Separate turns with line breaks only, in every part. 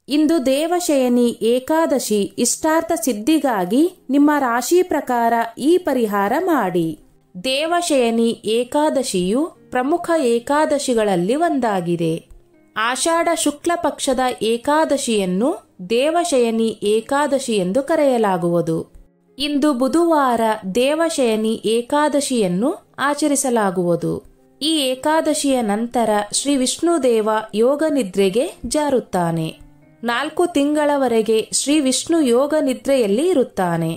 ಇಂದು ದೇವಶಯನಿ ಏಕಾದಶಿ ಇಷ್ಟಾರ್ಥ ಸಿದ್ಧಿಗಾಗಿ ನಿಮ್ಮ ರಾಶಿ ಪ್ರಕಾರ ಈ ಪರಿಹಾರ ಮಾಡಿ. ದೇವಶಯನಿ ಏಕಾದಶಿಯು ಪ್ರಮುಖ ಏಕಾದಶಿಗಳಲ್ಲಿ ಒಂದಾಗಿದೆ. ಆಷಾಢ ಶುಕ್ಲ ಪಕ್ಷದ ಏಕಾದಶಿಯನ್ನು ದೇವಶಯನಿ ಏಕಾದಶಿ ಎಂದು ಕರೆಯಲಾಗುವುದು. ಇಂದು ಬುಧವಾರ ದೇವಶಯನಿ ಏಕಾದಶಿಯನ್ನು ಆಚರಿಸಲಾಗುವುದು. ಈ ಏಕಾದಶಿಯ ನಂತರ ಶ್ರೀ ವಿಷ್ಣುದೇವ ಯೋಗ ನಿದ್ರೆಗೆ ಜಾರುತ್ತಾನೆ. 4 ತಿಂಗಳವರೆಗೆ ಶ್ರೀ ವಿಷ್ಣು ಯೋಗ ನಿದ್ರೆಯಲ್ಲಿ ಇರುತ್ತಾನೆ.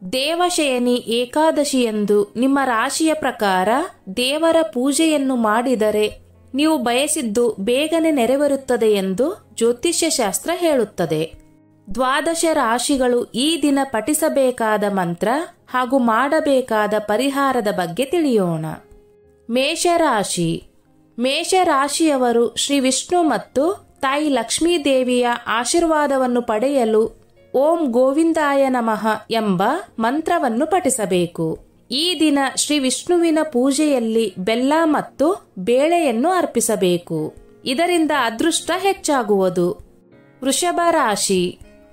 ದೇವಶಯನಿ ಏಕಾದಶಿಯಂದು ನಿಮ್ಮ ರಾಶಿಯ ಪ್ರಕಾರ ದೇವರ ಪೂಜೆಯನ್ನು ಮಾಡಿದರೆ ನೀವು ಬಯಸಿದ್ದು ಬೇಗನೆ ನೆರವೇರುತ್ತದೆ ಎಂದು ಜ್ಯೋತಿಷ್ಯ ಶಾಸ್ತ್ರ ಹೇಳುತ್ತದೆ. 12 ರಾಶಿಗಳು ಈ ದಿನ ಪಠಿಸಬೇಕಾದ ಮಂತ್ರ ಹಾಗೂ ಮಾಡಬೇಕಾದ ಪರಿಹಾರದ ಬಗ್ಗೆ ತಿಳಿಯೋಣ. ಮೇಷರಾಶಿ. ಮೇಷರಾಶಿಯವರು ಶ್ರೀ ವಿಷ್ಣು ಮತ್ತು ತಾಯಿ ಲಕ್ಷ್ಮೀದೇವಿಯ ಆಶೀರ್ವಾದವನ್ನು ಪಡೆಯಲು ಓಂ ಗೋವಿಂದಾಯ ನಮಃ ಎಂಬ ಮಂತ್ರವನ್ನು ಪಠಿಸಬೇಕು. ಈ ದಿನ ಶ್ರೀ ವಿಷ್ಣುವಿನ ಪೂಜೆಯಲ್ಲಿ ಬೆಲ್ಲ ಮತ್ತು ಬೇಳೆಯನ್ನು ಅರ್ಪಿಸಬೇಕು. ಇದರಿಂದ ಅದೃಷ್ಟ ಹೆಚ್ಚಾಗುವುದು. ವೃಷಭ ರಾಶಿ.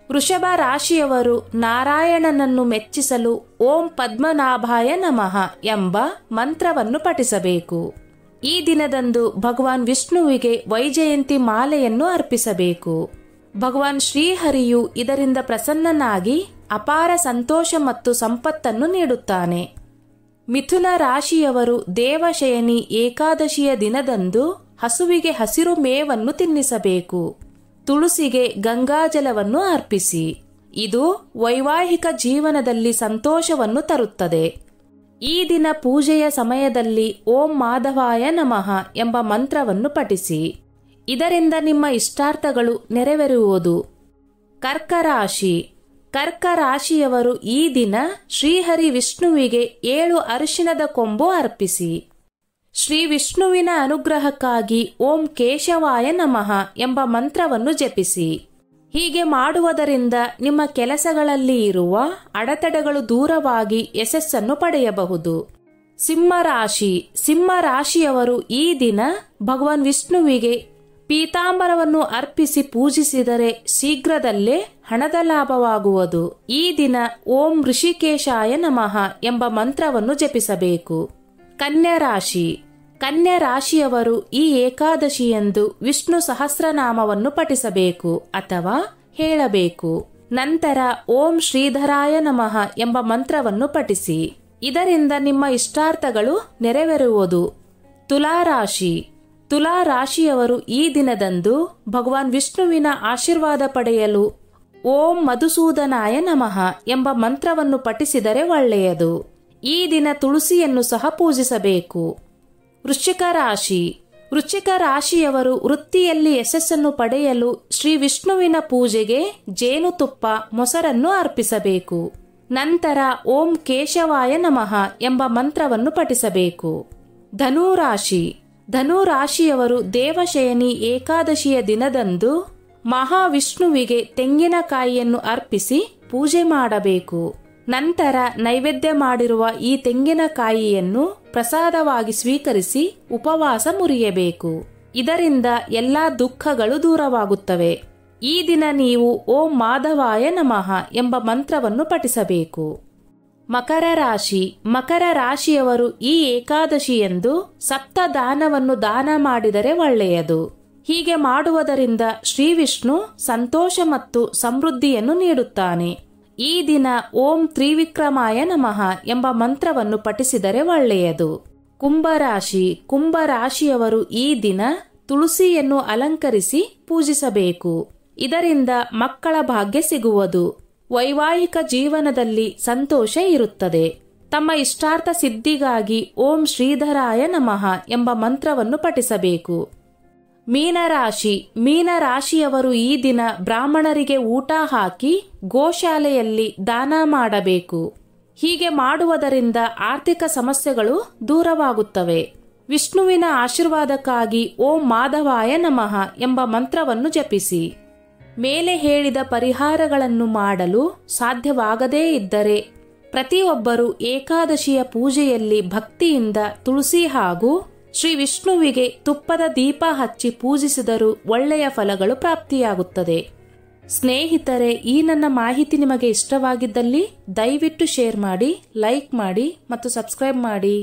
ವೃಷಭ ರಾಶಿಯವರು ನಾರಾಯಣನನ್ನು ಮೆಚ್ಚಿಸಲು ಓಂ ಪದ್ಮನಾಭಾಯ ನಮಃ ಎಂಬ ಮಂತ್ರವನ್ನು ಪಠಿಸಬೇಕು. ಈ ದಿನದಂದು ಭಗವಾನ್ ವಿಷ್ಣುವಿಗೆ ವೈಜಯಂತಿ ಮಾಲೆಯನ್ನು ಅರ್ಪಿಸಬೇಕು. ಭಗವಾನ್ ಶ್ರೀಹರಿಯು ಇದರಿಂದ ಪ್ರಸನ್ನನಾಗಿ ಅಪಾರ ಸಂತೋಷ ಮತ್ತು ಸಂಪತ್ತನ್ನು ನೀಡುತ್ತಾನೆ. ಮಿಥುನ ರಾಶಿಯವರು ದೇವಶಯನಿ ಏಕಾದಶಿಯ ದಿನದಂದು ಹಸುವಿಗೆ ಹಸಿರು ಮೇವನ್ನು ತಿನ್ನಿಸಬೇಕು. ತುಳಸಿಗೆ ಗಂಗಾಜಲವನ್ನು ಅರ್ಪಿಸಿ. ಇದು ವೈವಾಹಿಕ ಜೀವನದಲ್ಲಿ ಸಂತೋಷವನ್ನು ತರುತ್ತದೆ. ಈ ದಿನ ಪೂಜೆಯ ಸಮಯದಲ್ಲಿ ಓಂ ಮಾಧವಾಯ ನಮಃ ಎಂಬ ಮಂತ್ರವನ್ನು ಪಠಿಸಿ. ಇದರಿಂದ ನಿಮ್ಮ ಇಷ್ಟಾರ್ಥಗಳು ನೆರವೇರುವುದು. ಕರ್ಕರಾಶಿ. ಕರ್ಕರಾಶಿಯವರು ಈ ದಿನ ಶ್ರೀಹರಿ ವಿಷ್ಣುವಿಗೆ 7 ಅರಿಶಿಣದ ಕೊಂಬು ಅರ್ಪಿಸಿ. ಶ್ರೀ ವಿಷ್ಣುವಿನ ಅನುಗ್ರಹಕ್ಕಾಗಿ ಓಂ ಕೇಶವಾಯ ನಮಃ ಎಂಬ ಮಂತ್ರವನ್ನು ಜಪಿಸಿ. ಹೀಗೆ ಮಾಡುವುದರಿಂದ ನಿಮ್ಮ ಕೆಲಸಗಳಲ್ಲಿ ಇರುವ ಅಡೆತಡೆಗಳು ದೂರವಾಗಿ ಯಶಸ್ಸನ್ನು ಪಡೆಯಬಹುದು. ಸಿಂಹರಾಶಿ. ಸಿಂಹರಾಶಿಯವರು ಈ ದಿನ ಭಗವಾನ್ ವಿಷ್ಣುವಿಗೆ ಪೀತಾಂಬರವನ್ನು ಅರ್ಪಿಸಿ ಪೂಜಿಸಿದರೆ ಶೀಘ್ರದಲ್ಲೇ ಹಣದ ಲಾಭವಾಗುವುದು. ಈ ದಿನ ಓಂ ಋಷಿಕೇಶಾಯ ನಮಃ ಎಂಬ ಮಂತ್ರವನ್ನು ಜಪಿಸಬೇಕು. ಕನ್ಯಾ ರಾಶಿ. ಕನ್ಯಾ ರಾಶಿಯವರು ಈ ಏಕಾದಶಿಯಂದು ವಿಷ್ಣು ಸಹಸ್ರನಾಮವನ್ನು ಪಠಿಸಬೇಕು ಅಥವಾ ಹೇಳಬೇಕು. ನಂತರ ಓಂ ಶ್ರೀಧರಾಯ ನಮಃ ಎಂಬ ಮಂತ್ರವನ್ನು ಪಠಿಸಿ. ಇದರಿಂದ ನಿಮ್ಮ ಇಷ್ಟಾರ್ಥಗಳು ನೆರವೇರುವುದು. ತುಲಾರಾಶಿ. ತುಲಾರಾಶಿಯವರು ಈ ದಿನದಂದು ಭಗವಾನ್ ವಿಷ್ಣುವಿನ ಆಶೀರ್ವಾದ ಪಡೆಯಲು ಓಂ ಮಧುಸೂದನಾಯ ನಮಃ ಎಂಬ ಮಂತ್ರವನ್ನು ಪಠಿಸಿದರೆ ಒಳ್ಳೆಯದು. ಈ ದಿನ ತುಳಸಿಯನ್ನು ಸಹ ಪೂಜಿಸಬೇಕು. ವೃಶ್ಚಿಕ ರಾಶಿ. ವೃಶ್ಚಿಕ ರಾಶಿಯವರು ವೃತ್ತಿಯಲ್ಲಿ ಯಶಸ್ಸನ್ನು ಪಡೆಯಲು ಶ್ರೀ ವಿಷ್ಣುವಿನ ಪೂಜೆಗೆ ಜೇನುತುಪ್ಪ ಮೊಸರನ್ನು ಅರ್ಪಿಸಬೇಕು. ನಂತರ ಓಂ ಕೇಶವಾಯ ನಮಃ ಎಂಬ ಮಂತ್ರವನ್ನು ಪಠಿಸಬೇಕು. ಧನುರಾಶಿ. ಧನುರಾಶಿಯವರು ದೇವಶಯನಿ ಏಕಾದಶಿಯ ದಿನದಂದು ಮಹಾವಿಷ್ಣುವಿಗೆ ತೆಂಗಿನಕಾಯಿಯನ್ನು ಅರ್ಪಿಸಿ ಪೂಜೆ ಮಾಡಬೇಕು. ನಂತರ ನೈವೇದ್ಯ ಮಾಡಿರುವ ಈ ತೆಂಗಿನಕಾಯಿಯನ್ನು ಪ್ರಸಾದವಾಗಿ ಸ್ವೀಕರಿಸಿ ಉಪವಾಸ ಮುರಿಯಬೇಕು. ಇದರಿಂದ ಎಲ್ಲಾ ದುಃಖಗಳು ದೂರವಾಗುತ್ತವೆ. ಈ ದಿನ ನೀವು ಓಂ ಮಾಧವಾಯ ನಮಃ ಎಂಬ ಮಂತ್ರವನ್ನು ಪಠಿಸಬೇಕು. ಮಕರ ರಾಶಿ. ಮಕರ ರಾಶಿಯವರು ಈ ಏಕಾದಶಿಯಂದು ಸಪ್ತದಾನವನ್ನು ದಾನ ಮಾಡಿದರೆ ಒಳ್ಳೆಯದು. ಹೀಗೆ ಮಾಡುವುದರಿಂದ ಶ್ರೀ ವಿಷ್ಣು ಸಂತೋಷ ಮತ್ತು ಸಮೃದ್ಧಿಯನ್ನು ನೀಡುತ್ತಾನೆ. ಈ ದಿನ ಓಂ ತ್ರಿವಿಕ್ರಮಾಯ ನಮಃ ಎಂಬ ಮಂತ್ರವನ್ನು ಪಠಿಸಿದರೆ ಒಳ್ಳೆಯದು. ಕುಂಭರಾಶಿ. ಕುಂಭರಾಶಿಯವರು ಈ ದಿನ ತುಳಸಿಯನ್ನು ಅಲಂಕರಿಸಿ ಪೂಜಿಸಬೇಕು. ಇದರಿಂದ ಮಕ್ಕಳ ಭಾಗ್ಯ ಸಿಗುವುದು. ವೈವಾಹಿಕ ಜೀವನದಲ್ಲಿ ಸಂತೋಷ ಇರುತ್ತದೆ. ತಮ್ಮ ಇಷ್ಟಾರ್ಥ ಸಿದ್ಧಿಗಾಗಿ ಓಂ ಶ್ರೀಧರಾಯ ನಮಃ ಎಂಬ ಮಂತ್ರವನ್ನು ಪಠಿಸಬೇಕು. ಮೀನರಾಶಿ. ಮೀನರಾಶಿಯವರು ಈ ದಿನ ಬ್ರಾಹ್ಮಣರಿಗೆ ಊಟ ಹಾಕಿ ಗೋಶಾಲೆಯಲ್ಲಿ ದಾನ ಮಾಡಬೇಕು. ಹೀಗೆ ಮಾಡುವುದರಿಂದ ಆರ್ಥಿಕ ಸಮಸ್ಯೆಗಳು ದೂರವಾಗುತ್ತವೆ. ವಿಷ್ಣುವಿನ ಆಶೀರ್ವಾದಕ್ಕಾಗಿ ಓಂ ಮಾಧವಾಯ ನಮಃ ಎಂಬ ಮಂತ್ರವನ್ನು ಜಪಿಸಿ. ಮೇಲೆ ಹೇಳಿದ ಪರಿಹಾರಗಳನ್ನು ಮಾಡಲು ಸಾಧ್ಯವಾಗದೇ ಇದ್ದರೆ ಪ್ರತಿಯೊಬ್ಬರು ಏಕಾದಶಿಯ ಪೂಜೆಯಲ್ಲಿ ಭಕ್ತಿಯಿಂದ ತುಳಸಿ ಹಾಗೂ ಶ್ರೀ ವಿಷ್ಣುವಿಗೆ ತುಪ್ಪದ ದೀಪ ಹಚ್ಚಿ ಪೂಜಿಸಿದರೂ ಒಳ್ಳೆಯ ಫಲಗಳು ಪ್ರಾಪ್ತಿಯಾಗುತ್ತದೆ. ಸ್ನೇಹಿತರೆ, ಈ ನನ್ನ ಮಾಹಿತಿ ನಿಮಗೆ ಇಷ್ಟವಾಗಿದ್ದಲ್ಲಿ ದಯವಿಟ್ಟು ಶೇರ್ ಮಾಡಿ, ಲೈಕ್ ಮಾಡಿ ಮತ್ತು ಸಬ್ಸ್ಕ್ರೈಬ್ ಮಾಡಿ.